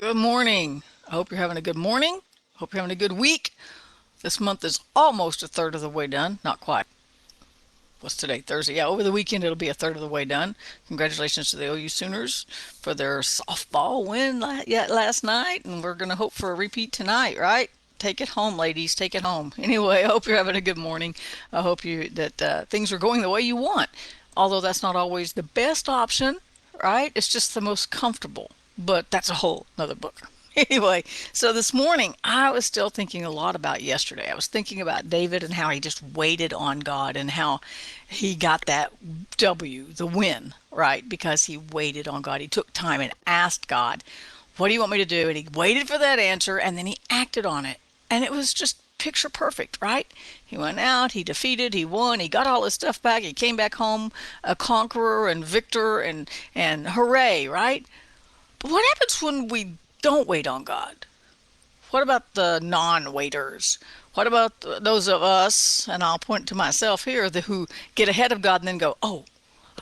Good morning. I hope you're having a good morning. Hope you're having a good week. This month is almost a third of the way done. Not quite. What's today? Thursday. Yeah, over the weekend it'll be a third of the way done. Congratulations to the OU Sooners for their softball win last night, and we're going to hope for a repeat tonight, right? Take it home, ladies. Take it home. Anyway, I hope you're having a good morning. I hope you that things are going the way you want. Although that's not always the best option, right? It's just the most comfortable. But that's a whole another book. Anyway, so this morning I was still thinking a lot about yesterday. I was thinking about David and how he just waited on God and how he got that W, the win, right? Because he waited on God. He took time and asked God, "What do you want me to do?" And he waited for that answer and then he acted on it. And it was just picture perfect, right? He went out, he defeated, he won, he got all his stuff back, he came back home a conqueror and victor and hooray, right? But what happens when we don't wait on God? What about the non-waiters? What about those of us, and I'll point to myself here, who get ahead of God and then go, "Oh,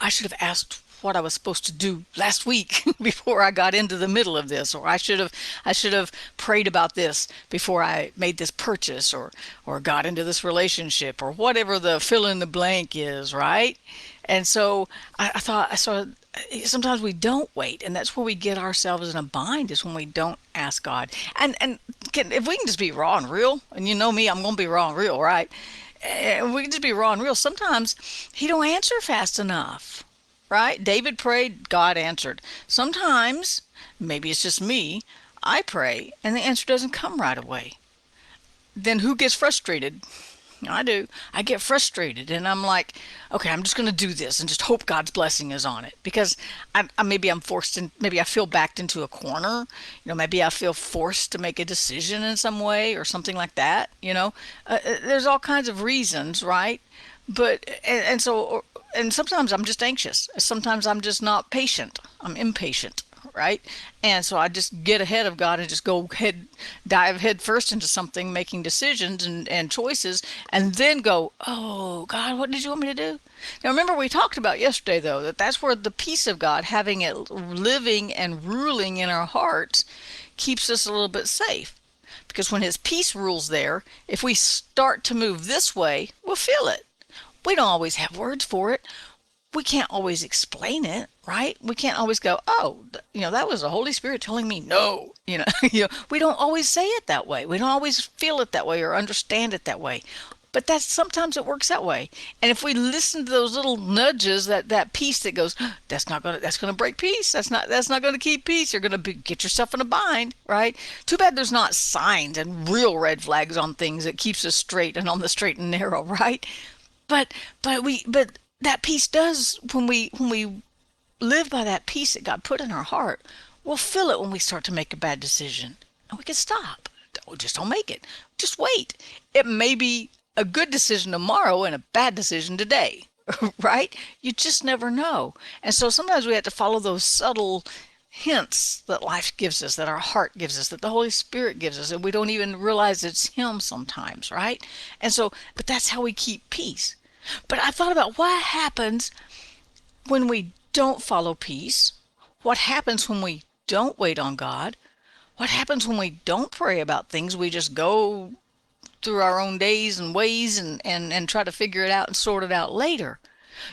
I should have asked what I was supposed to do last week before I got into the middle of this, or I should have prayed about this before I made this purchase or got into this relationship or whatever the fill in the blank is, right?" And so I thought I saw sometimes we don't wait, and that's where we get ourselves in a bind is when we don't ask God. If we can just be raw and real, and you know me, I'm going to be raw and real, right? And we can just be raw and real. Sometimes he don't answer fast enough, right? David prayed, God answered. Sometimes, maybe it's just me, I pray and the answer doesn't come right away. Then who gets frustrated? I do. I get frustrated and I'm like, okay, I'm just going to do this and just hope God's blessing is on it because maybe I'm forced in, maybe I feel backed into a corner. Maybe I feel forced to make a decision in some way or something like that. There's all kinds of reasons, right? But, and so, and sometimes I'm just anxious. Sometimes I'm just not patient. I'm impatient, right? And so I just get ahead of God and just dive head first into something, making decisions and choices, and then go, "Oh, God, what did you want me to do?" Now, remember, we talked about yesterday, though, that that's where the peace of God, having it living and ruling in our hearts, keeps us a little bit safe. Because when His peace rules there, if we start to move this way, we'll feel it. We don't always have words for it. We can't always explain it, right? We can't always go, "Oh, that was the Holy Spirit telling me no." We don't always say it that way. We don't always feel it that way or understand it that way. But that's sometimes it works that way. And if we listen to those little nudges, that peace that goes, that's gonna break peace. That's not gonna keep peace. You're gonna get yourself in a bind, right? Too bad there's not signs and real red flags on things that keeps us straight and on the straight and narrow, right? But that peace does when we live by that peace that God put in our heart. We'll feel it when we start to make a bad decision, and we can stop. Just don't make it. Just wait. It may be a good decision tomorrow and a bad decision today, right? You just never know. And so sometimes we have to follow those subtle hints that life gives us, that our heart gives us, that the Holy Spirit gives us, and we don't even realize it's Him sometimes, right? And so, but that's how we keep peace. But I thought about what happens when we don't follow peace. What happens when we don't wait on God? What happens when we don't pray about things? We just go through our own days and ways and try to figure it out and sort it out later.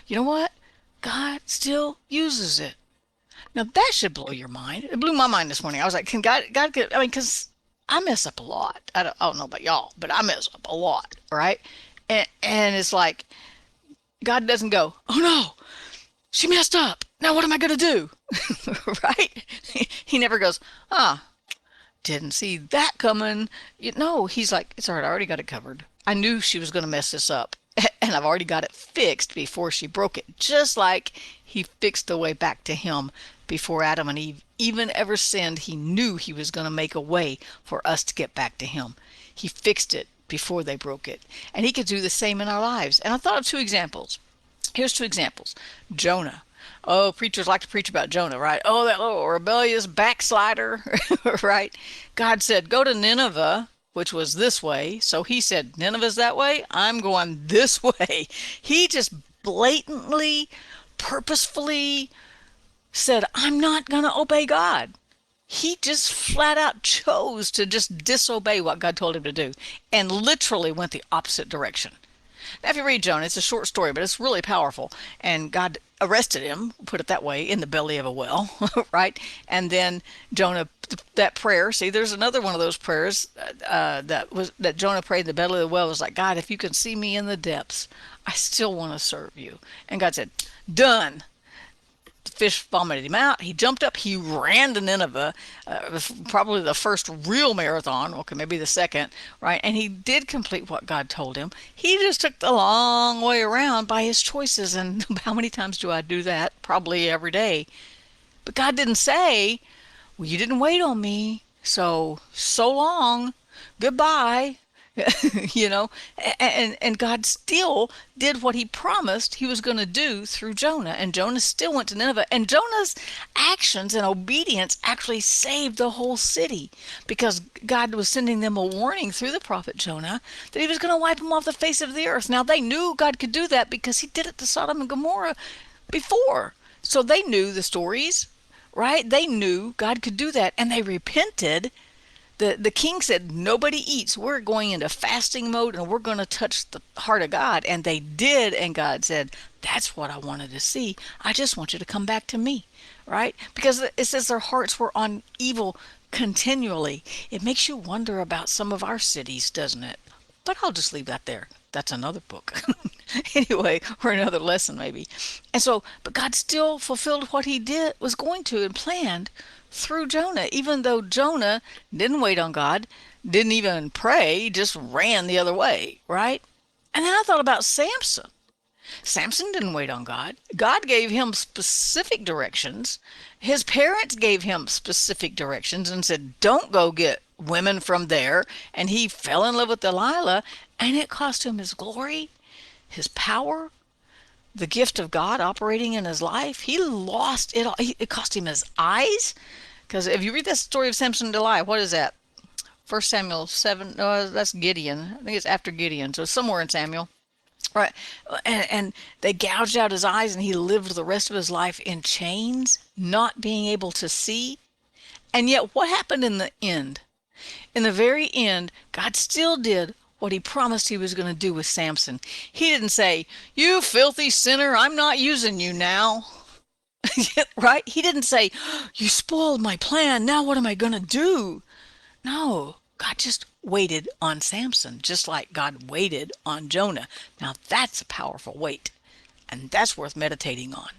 You know what? God still uses it. Now that should blow your mind. It blew my mind this morning. I was like, can God get, because I mess up a lot. I don't know about y'all, but I mess up a lot, right? And it's like, God doesn't go, "Oh no, she messed up. Now what am I going to do?" Right? He never goes, "Didn't see that coming." No, He's like, "It's all right. I already got it covered. I knew she was going to mess this up. And I've already got it fixed before she broke it." Just like He fixed the way back to Him before Adam and Eve even ever sinned. He knew He was going to make a way for us to get back to Him. He fixed it before they broke it. And He could do the same in our lives. And I thought of two examples. Here's two examples. Jonah. Oh, preachers like to preach about Jonah, right? Oh, that little rebellious backslider, right? God said, "Go to Nineveh," which was this way. So He said, "Nineveh's that way. I'm going this way." He just blatantly, purposefully said, "I'm not going to obey God." He just flat out chose to just disobey what God told him to do and literally went the opposite direction. Now, if you read Jonah, it's a short story, but it's really powerful. And God arrested him, put it that way, in the belly of a well, right? And then Jonah, that prayer. See, there's another one of those prayers that Jonah prayed in the belly of the well. Was like, God, if you can see me in the depths, I still want to serve you. And God said, done. The fish vomited him out. He jumped up. He ran to Nineveh, probably the first real marathon. Okay, maybe the second, right? And he did complete what God told him. He just took the long way around by his choices. And how many times do I do that? Probably every day. But God didn't say, well, you didn't wait on me. So long. Goodbye. you know and God still did what he promised he was going to do through Jonah, and Jonah still went to Nineveh, and Jonah's actions and obedience actually saved the whole city, because God was sending them a warning through the prophet Jonah that he was going to wipe them off the face of the earth. Now they knew God could do that because he did it to Sodom and Gomorrah before, so they knew the stories, right? They knew God could do that, and they repented. The king said, nobody eats. We're going into fasting mode and we're going to touch the heart of God. And they did. And God said, that's what I wanted to see. I just want you to come back to me. Right? Because it says their hearts were on evil continually. It makes you wonder about some of our cities, doesn't it? But I'll just leave that there. That's another book. Anyway, or another lesson maybe. And so, but God still fulfilled what he did, was going to, and planned through Jonah, even though Jonah didn't wait on God, didn't even pray, just ran the other way, right? And then I thought about Samson. Samson didn't wait on God. God gave him specific directions. His parents gave him specific directions and said, don't go get women from there. And he fell in love with Delilah, and it cost him his glory, his power, the gift of God operating in his life. He lost it all. It cost him his eyes. Because if you read the story of Samson and Delilah, what is that? 1 Samuel 7. No, that's Gideon. I think it's after Gideon. So somewhere in Samuel. Right. And they gouged out his eyes, and he lived the rest of his life in chains, not being able to see. And yet, what happened in the end? In the very end, God still did what he promised he was going to do with Samson. He didn't say, you filthy sinner, I'm not using you now. Right? He didn't say, you spoiled my plan, now what am I going to do? No, God just waited on Samson, just like God waited on Jonah. Now that's a powerful wait, and that's worth meditating on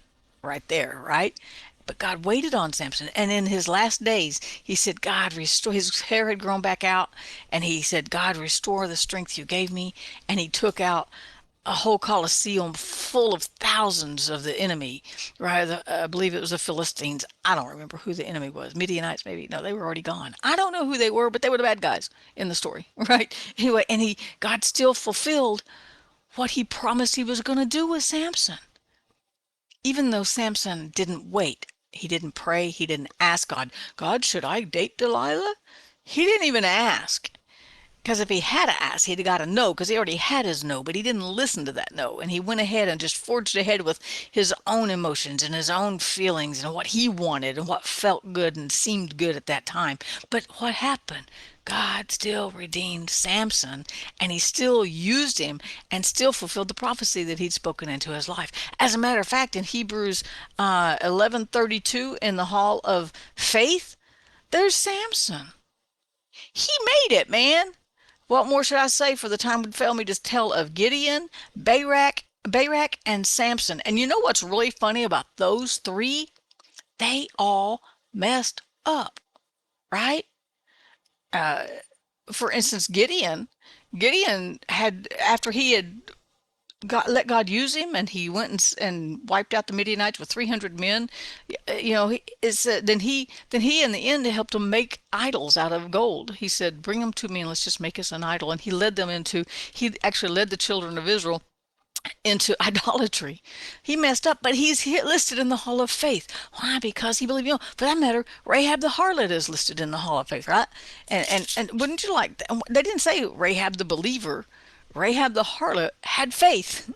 right there, right? But God waited on Samson, and in his last days, he said, God, restore. His hair had grown back out, and he said, God, restore the strength you gave me. And he took out a whole coliseum full of thousands of the enemy, right? I believe it was the Philistines. I don't remember who the enemy was. Midianites, maybe. No, they were already gone. I don't know who they were, but they were the bad guys in the story, right? Anyway, and God still fulfilled what he promised he was going to do with Samson. Even though Samson didn't wait, he didn't pray, he didn't ask God, God, should I date Delilah? He didn't even ask. Because if he had asked, he'd have got a no, because he already had his no, but he didn't listen to that no. And he went ahead and just forged ahead with his own emotions and his own feelings and what he wanted and what felt good and seemed good at that time. But what happened? God still redeemed Samson, and he still used him and still fulfilled the prophecy that he'd spoken into his life. As a matter of fact, in Hebrews 11:32, in the hall of faith, there's Samson. He made it, man. What more should I say? For the time would fail me to tell of Gideon, Barak, and Samson. And you know what's really funny about those three? They all messed up, right? Uh, for instance, Gideon had, after he had let God use him, and he went and wiped out the Midianites with 300 men. Then he in the end helped them make idols out of gold. He said, "Bring them to me, and let's just make us an idol." And he actually led the children of Israel into idolatry. He messed up, but he's listed in the Hall of Faith. Why? Because he believed. For that matter, Rahab the harlot is listed in the Hall of Faith, right? And wouldn't you like that? They didn't say Rahab the believer. Rahab the harlot had faith.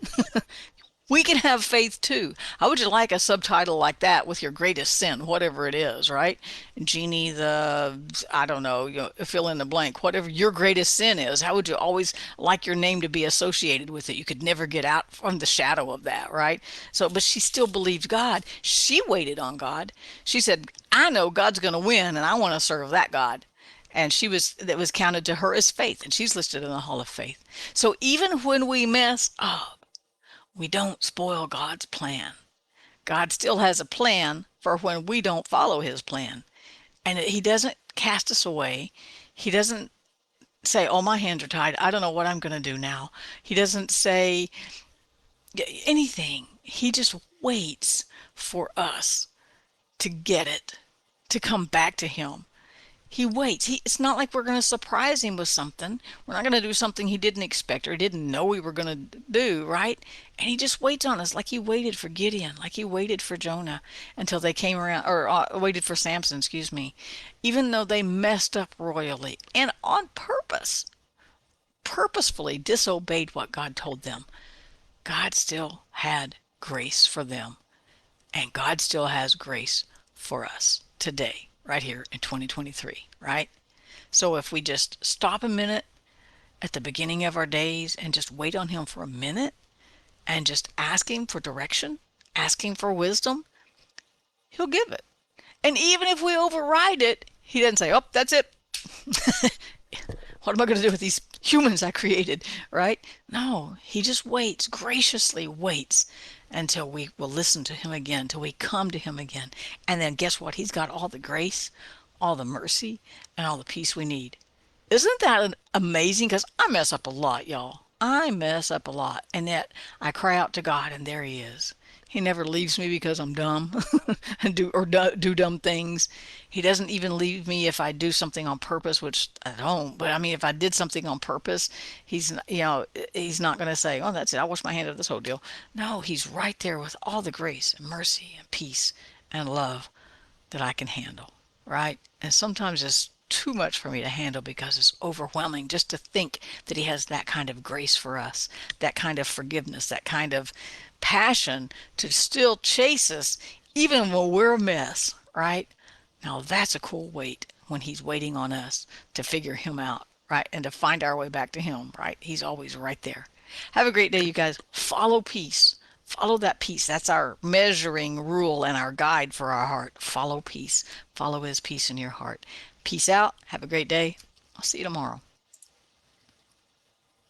We can have faith too. How would you like a subtitle like that with your greatest sin, whatever it is, right? Jeannie, I don't know, fill in the blank, whatever your greatest sin is. How would you always like your name to be associated with it? You could never get out from the shadow of that, right? So, but she still believed God. She waited on God. She said, I know God's going to win and I want to serve that God. And that was counted to her as faith, and she's listed in the Hall of Faith. So even when we mess up, we don't spoil God's plan. God still has a plan for when we don't follow his plan. And he doesn't cast us away. He doesn't say, oh, my hands are tied. I don't know what I'm going to do now. He doesn't say anything. He just waits for us to get it, to come back to him. He waits. It's not like we're going to surprise him with something. We're not going to do something he didn't expect or didn't know we were going to do, right? And he just waits on us like he waited for Gideon, like he waited for Jonah until they came around, or waited for Samson, excuse me, even though they messed up royally and on purpose, purposefully disobeyed what God told them. God still had grace for them, and God still has grace for us today, right here in 2023, right? So if we just stop a minute at the beginning of our days and just wait on him for a minute and just ask him for direction, ask him for wisdom, he'll give it. And even if we override it, he doesn't say, oh, that's it. What am I going to do with these humans I created, right? No, he just waits, graciously waits until we will listen to him again, until we come to him again. And then guess what? He's got all the grace, all the mercy, and all the peace we need. Isn't that amazing? Because I mess up a lot, y'all. I mess up a lot. And yet I cry out to God, and there he is. He never leaves me because I'm dumb and do dumb things. He doesn't even leave me if I do something on purpose, which I don't. But I mean, if I did something on purpose, he's not going to say, "Oh, that's it. I wash my hand of this whole deal." No, he's right there with all the grace and mercy and peace and love that I can handle, right? And sometimes it's too much for me to handle because it's overwhelming just to think that he has that kind of grace for us, that kind of forgiveness, that kind of passion to still chase us even when we're a mess, right? Now that's a cool wait when he's waiting on us to figure him out, right? And to find our way back to him, right? He's always right there. Have a great day, you guys. Follow peace. Follow that peace. That's our measuring rule and our guide for our heart. Follow peace. Follow his peace in your heart. Peace out. Have a great day. I'll see you tomorrow.